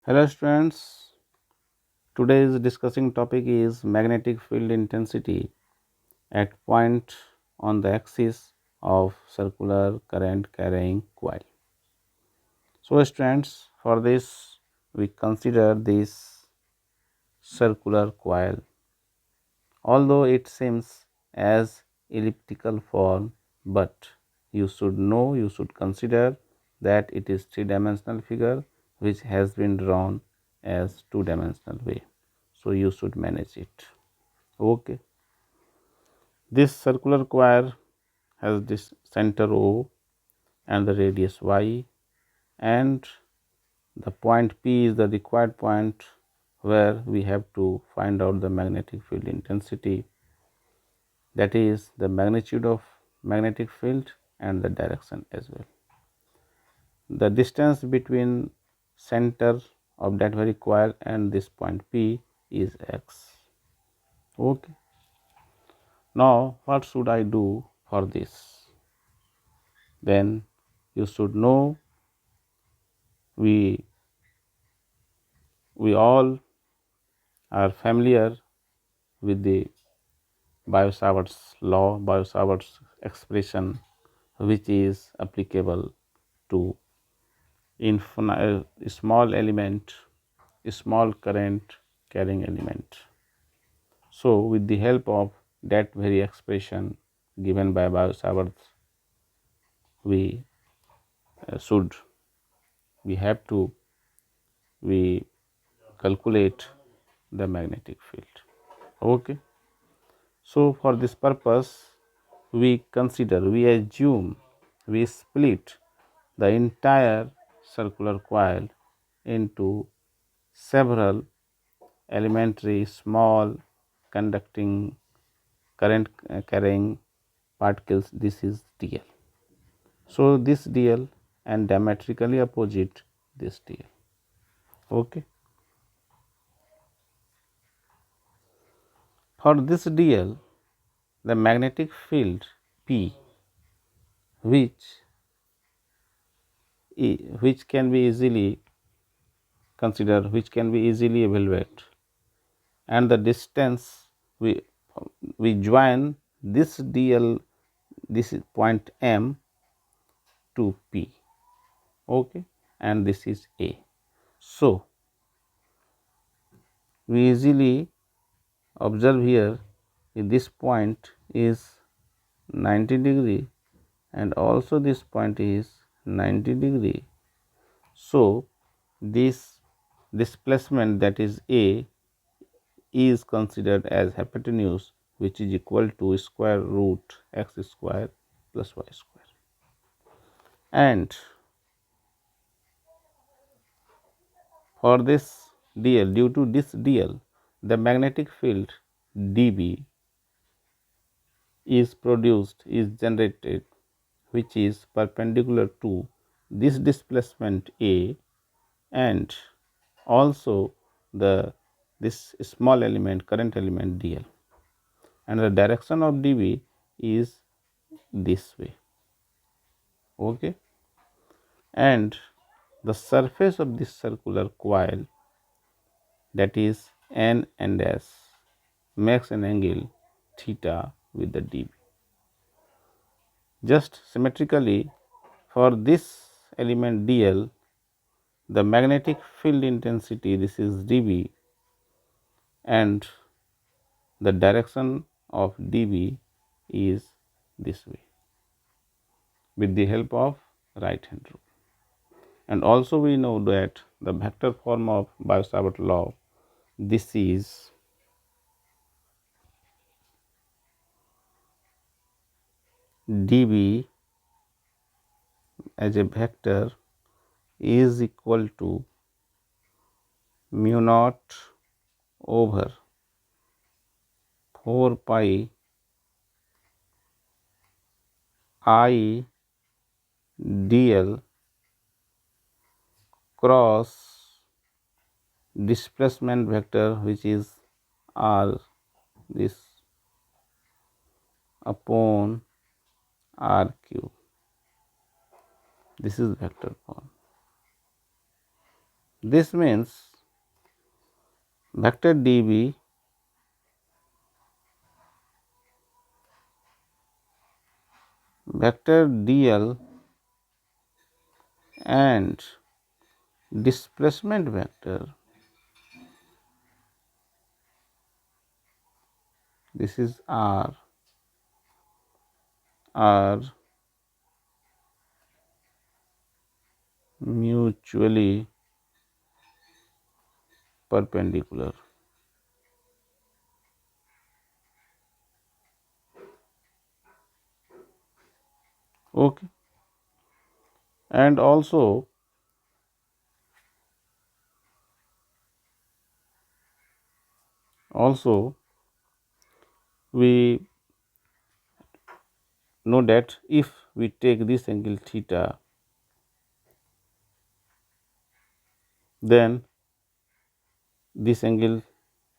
Hello students, today's discussing topic is magnetic field intensity at point on the axis of circular current carrying coil. So students, for this we consider this circular coil. Although it seems as elliptical form, but you should consider that it is three-dimensional figure which has been drawn as two-dimensional way. So you should manage it. Okay. This circular coil has this center O and the radius y, and the point P is the required point where we have to find out the magnetic field intensity, that is the magnitude of magnetic field and the direction as well. The distance between center of that very coil and this point P is x. Okay. Now what should I do for this? Then you should know we all are familiar with the Biot-Savart's law, Biot-Savart's expression, which is applicable to small element, small current carrying element. So, with the help of that very expression given by Biot-Savart, we should we have to we calculate the magnetic field. Okay. So, for this purpose, we consider, we assume, we split the entire circular coil into several elementary small conducting current carrying particles. This is dl. So, this dl and diametrically opposite this dl. Okay. For this dl, the magnetic field P, which can be easily considered, which can be easily evaluated, and the distance we join this dl, this is point M to P, okay, and this is A. So, we easily observe here this point is 90 degree and also this point is 90 degree. So, this displacement, that is A, is considered as hypotenuse, which is equal to square root x square plus y square. And for this dl, due to this dl, the magnetic field dB is produced, is generated, which is perpendicular to this displacement A and also this small element, current element dl, and the direction of dB is this way. Okay. And the surface of this circular coil, that is N and S, makes an angle theta with the dB. Just symmetrically, for this element dl, the magnetic field intensity, this is dB, and the direction of dB is this way with the help of right hand rule. And also we know that the vector form of Biot-Savart law, this is dB as a vector is equal to mu naught over 4 pi I dl cross displacement vector, which is r, this upon r cube. This is vector form. This means vector dB vector dl and displacement vector, this is r, are mutually perpendicular. Okay. And also we know that if we take this angle theta, then this angle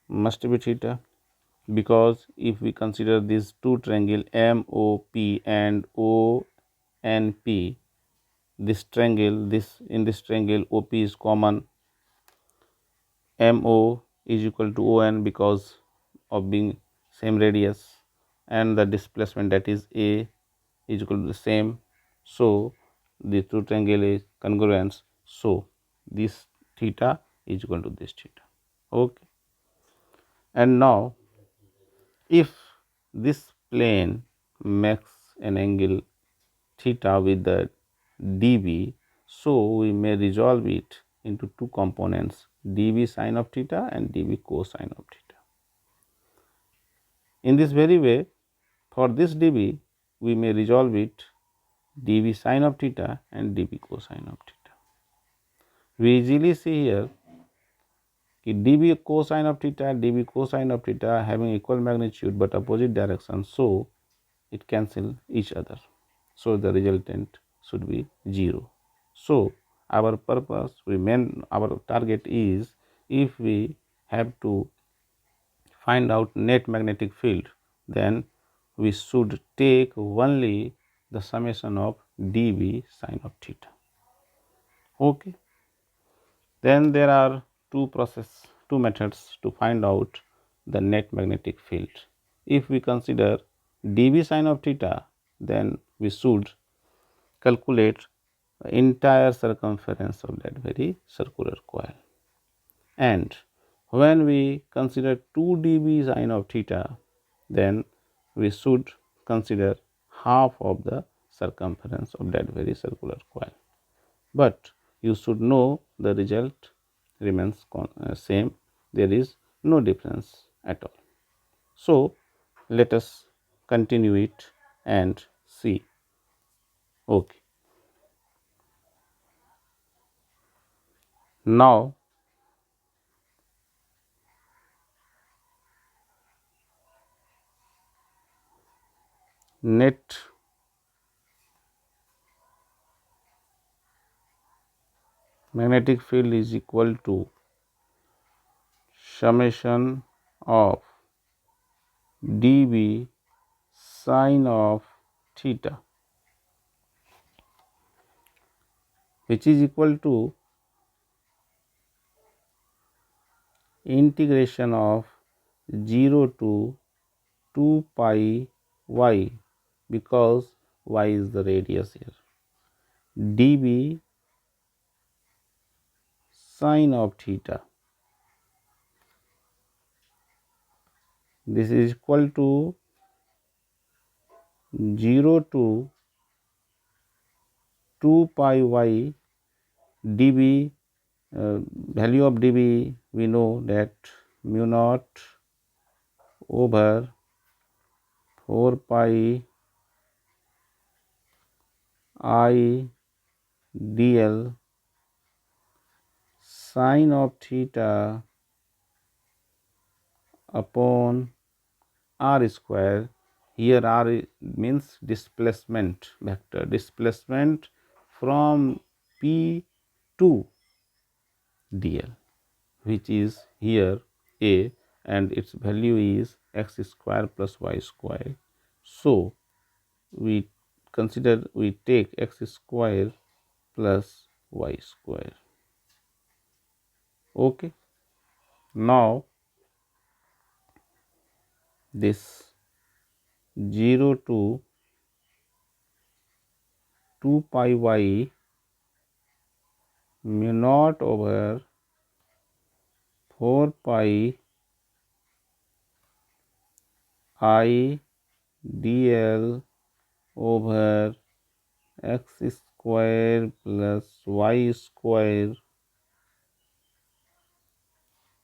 must be theta, because if we consider these two triangle MOP and ONP, this triangle, this in this triangle OP is common, MO is equal to ON because of being same radius, and the displacement, that is A, is equal to the same. So the two triangle is congruent. So this theta is equal to this theta. Okay. And now if this plane makes an angle theta with the dB, so we may resolve it into two components, dB sine of theta and dB cosine of theta. In this very way, for this dB, we may resolve it dB sine of theta and dB cosine of theta. We easily see here dB cosine of theta, dB cosine of theta having equal magnitude but opposite direction, so it cancel each other. So the resultant should be 0. So our purpose, our target is, if we have to find out net magnetic field, then we should take only the summation of dB sine of theta. Okay. Then there are two methods to find out the net magnetic field. If we consider dB sine of theta, then we should calculate the entire circumference of that very circular coil. And when we consider 2 dB sine of theta, then we should consider half of the circumference of that very circular coil. But you should know the result remains same, there is no difference at all. So let us continue it and see. Okay. Now net magnetic field is equal to summation of dB sine of theta, which is equal to integration of 0 to 2 pi y, because y is the radius here, dB sine of theta. This is equal to 0 to 2 pi y dB. Value of dB we know that mu naught over 4 pi I dl sine of theta upon r square. Here r means displacement vector, displacement from P to dl, which is here a, and its value is x square plus y square. So we take x square plus y square. Okay, now this 0 to 2 pi y mu naught over 4 pi I dl over x square plus y square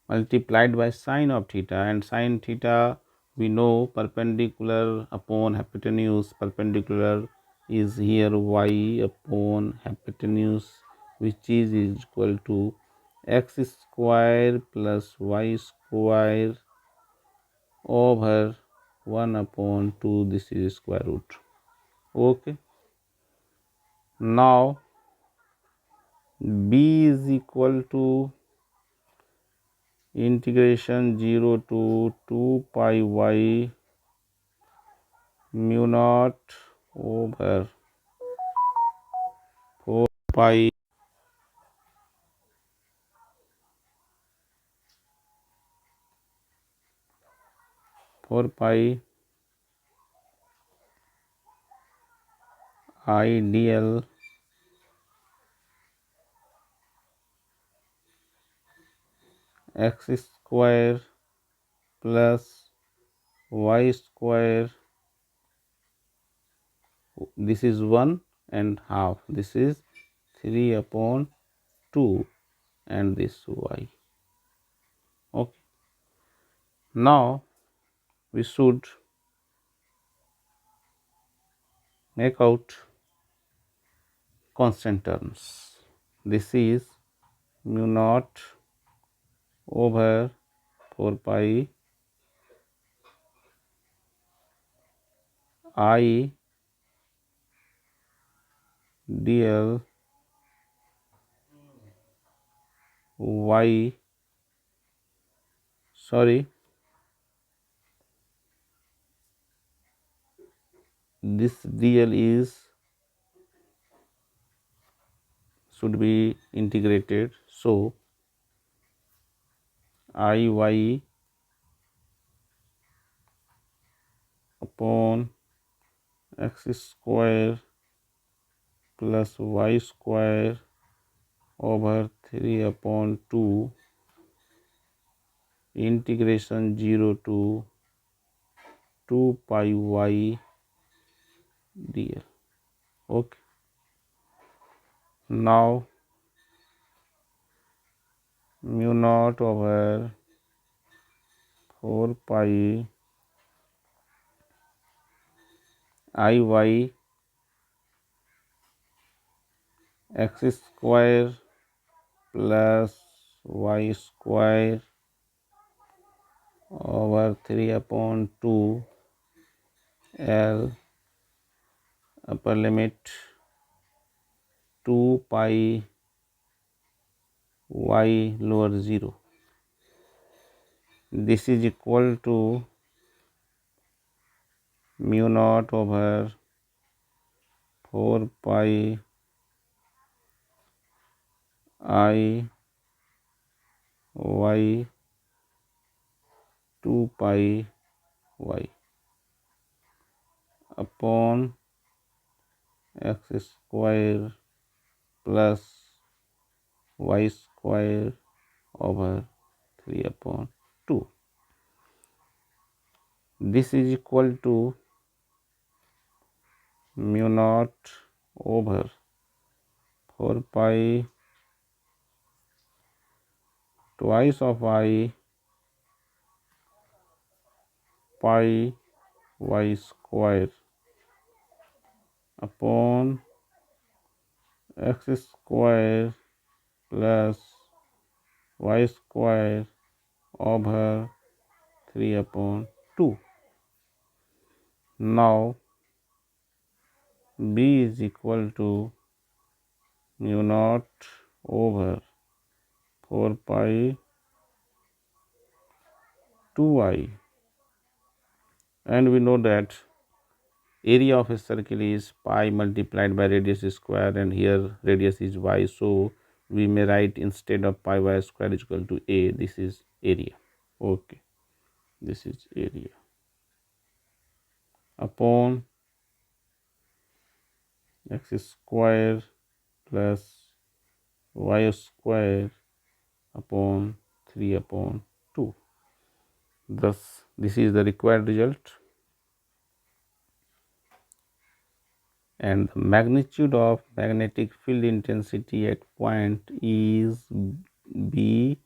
multiplied by sine of theta, and sine theta we know perpendicular upon hypotenuse, perpendicular is here y upon hypotenuse, which is equal to x square plus y square over 1 upon 2, this is square root. Okay, now b is equal to integration 0 to 2 pi y mu naught over 4 pi 4 pi I dl x square plus y square, this is 1 and half, this is 3 upon 2 and this y. Okay, now we should make out constant terms. This is mu naught over 4 pi I dl y, sorry, this dl is should be integrated, so I y upon x square plus y square over 3 upon 2 integration 0 to 2 pi y dl. Okay, now mu naught over 4 pi I y x square plus y square over 3 upon 2 L upper limit 2 pi y lower 0. This is equal to mu naught over 4 pi I y 2 pi y upon x square plus y square over 3 upon 2. This is equal to mu naught over 4 pi twice of I pi y square upon x square plus y square over 3 upon 2. Now b is equal to mu naught over 4 pi 2y, and we know that area of a circle is pi multiplied by radius square, and here radius is y, so we may write instead of pi y square is equal to a, this is area. Okay, this is area upon x square plus y square upon 3 upon 2. Thus, this is the required result, and the magnitude of magnetic field intensity at point is B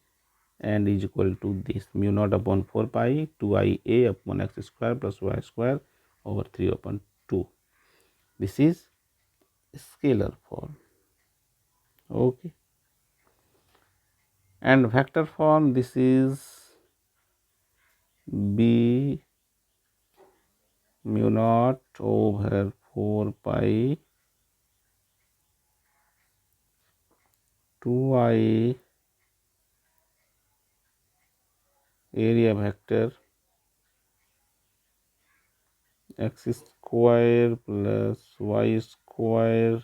and is equal to this mu naught upon 4 pi 2 I a upon x square plus y square over 3 upon 2. This is scalar form. Okay, and vector form, this is B mu naught over 4 pi 2 I area vector x square plus y square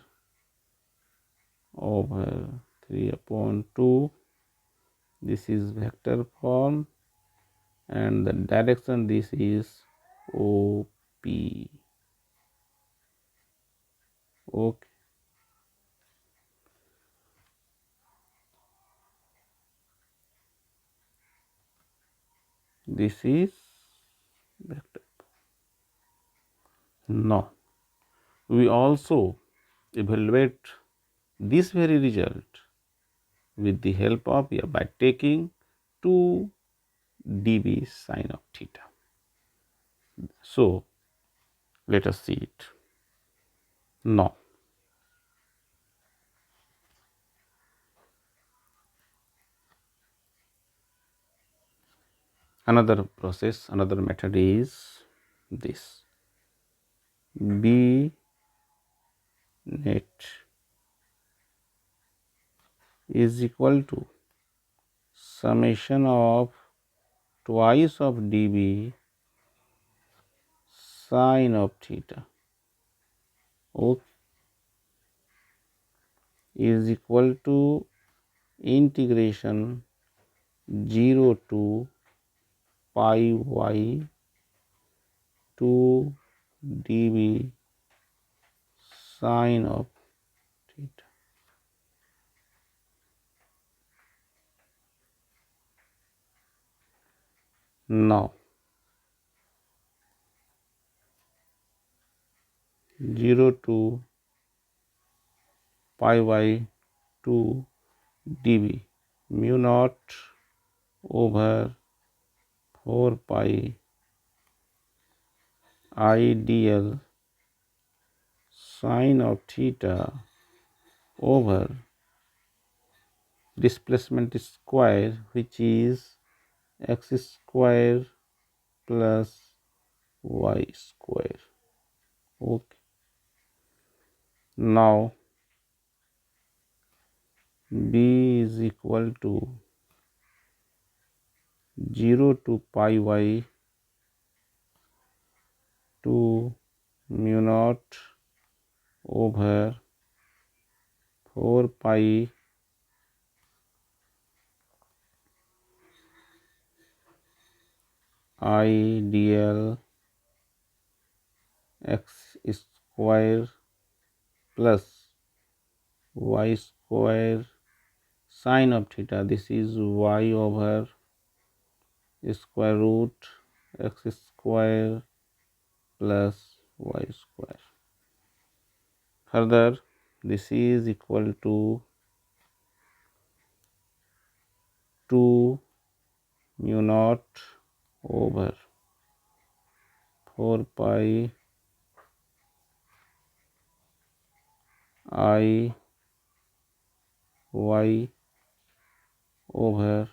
over 3 upon 2. This is vector form, and the direction, this is OP. Okay. This is vector. Now, we also evaluate this very result with the help of by taking 2 dB sine of theta. So, let us see it. Now, another process, another method is this: B net is equal to summation of twice of dB sine of theta, O, is equal to integration 0 to pi y 2 dB sine of theta. Now, 0 to pi y 2 dB mu naught over 4 pi ideal sine of theta over displacement square, which is x square plus y square. Okay. Now, B is equal to 0 to pi y 2 mu naught over 4 pi ideal x square plus y square sine of theta. This is y over square root x square plus y square. Further, this is equal to 2 mu naught over 4 pi I y over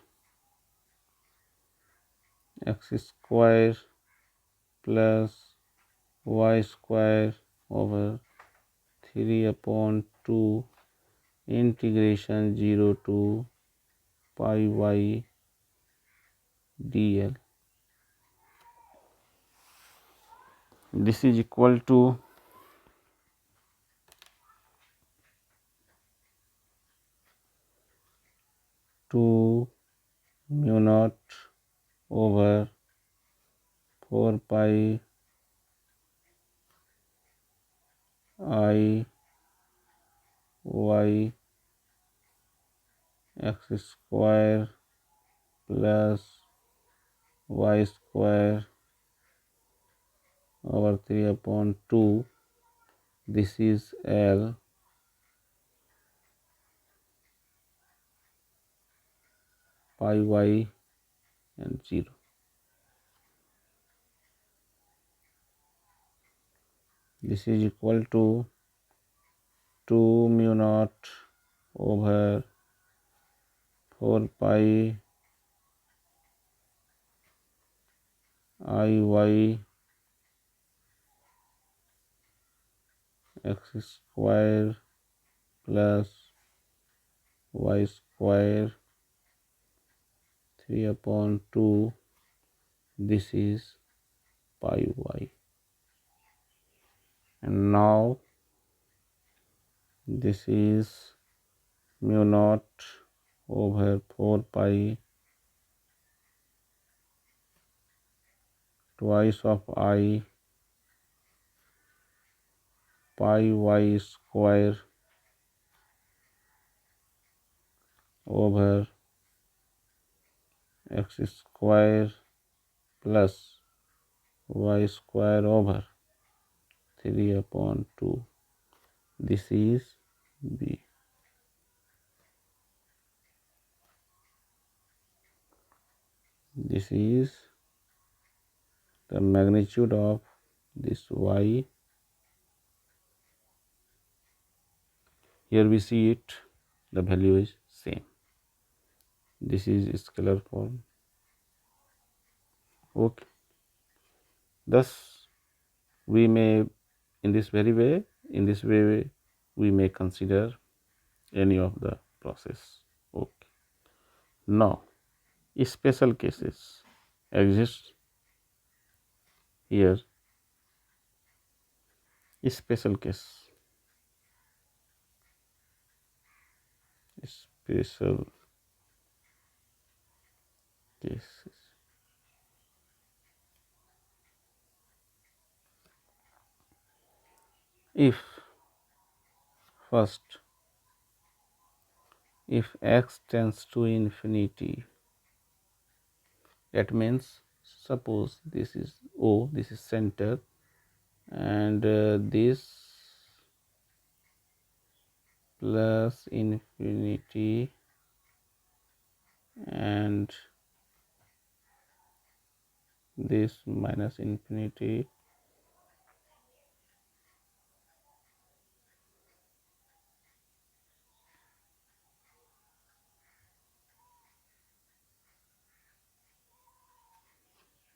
x square plus y square over 3 upon 2 integration 0 to pi y dl. This is equal to 2 mu naught over 4 pi I y x square plus y square over 3 upon 2. This is L pi y and 0. This is equal to 2 mu naught over 4 pi I y x square plus y square 3 upon 2. This is pi y. And now this is mu naught over 4 pi twice of I pi y square over x square plus y square over 3 upon 2. This is B. This is the magnitude of this y. Here we see it, the value is same. This is scalar form. Okay. Thus, we may in this way we may consider any of the process. Okay. Now, special cases exist here. Special case. Special cases. If first, if x tends to infinity, that means suppose this is O, this is center, and this plus infinity and this minus infinity,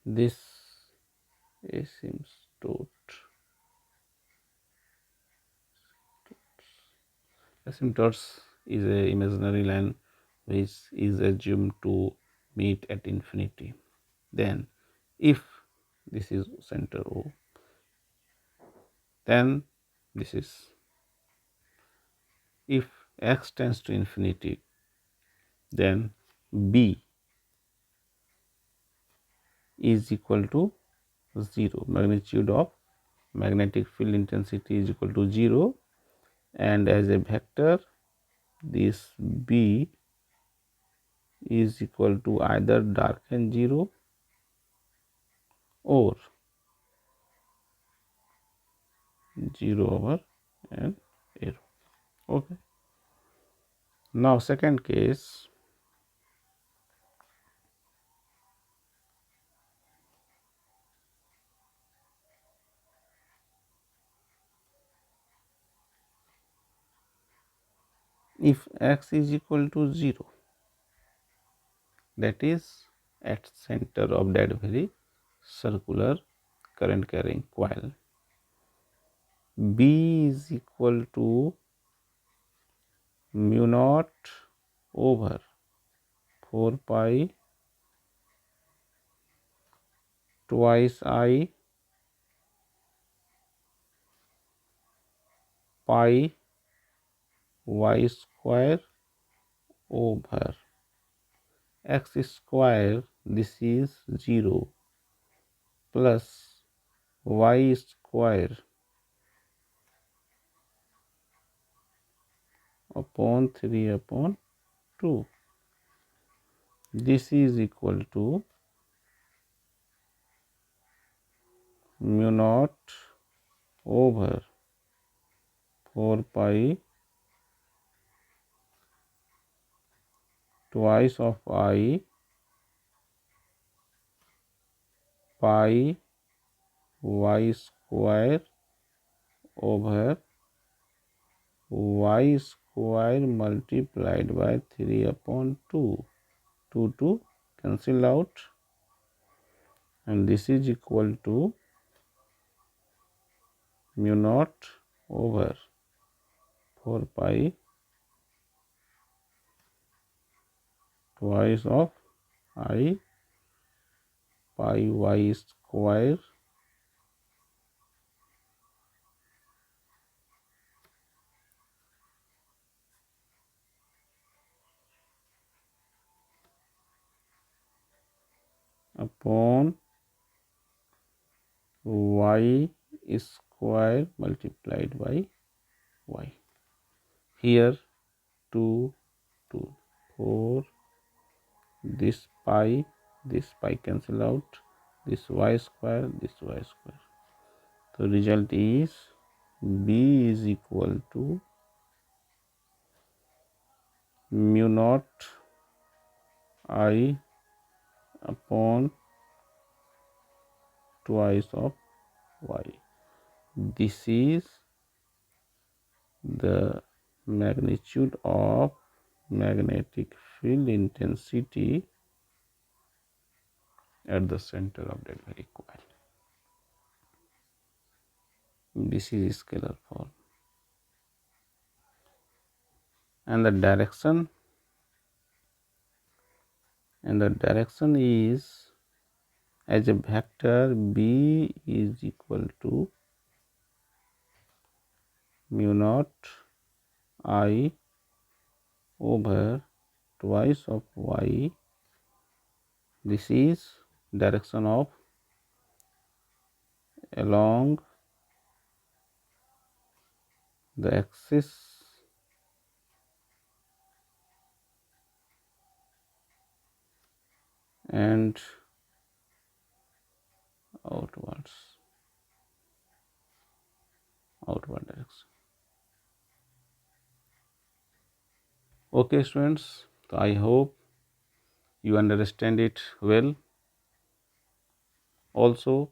this asymptote. Asymptotes is a imaginary line which is assumed to meet at infinity. Then if this is center O, then this is, if x tends to infinity, then B is equal to 0. Magnitude of magnetic field intensity is equal to 0, and as a vector this B is equal to either darken 0 or 0 over an arrow. Okay. Now second case, if x is equal to 0, that is at center of that very circular current carrying coil, B is equal to mu naught over 4 pi twice I pi y square over x square, this is 0, plus y square upon 3 upon 2. This is equal to mu naught over 4 pi twice of I pi y square over y square multiplied by 3 upon 2. 2 cancel out, and this is equal to mu naught over 4 pi twice of I pi y square upon y square multiplied by y. Here 2, 2, 4, this pi cancel out, this y square, this y square. So result is B is equal to mu naught I upon twice of y. This is the magnitude of magnetic field intensity at the center of that very coil. This is scalar form, and the direction is as a vector. B is equal to mu naught I over twice of y. This is direction of along the axis and outward direction. Okay students, so I hope you understand it well. Also,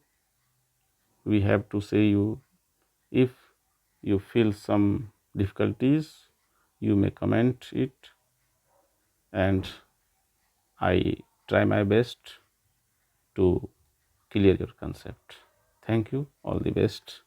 we have to say you, if you feel some difficulties, you may comment it, and I try my best to clear your concept. Thank you. All the best.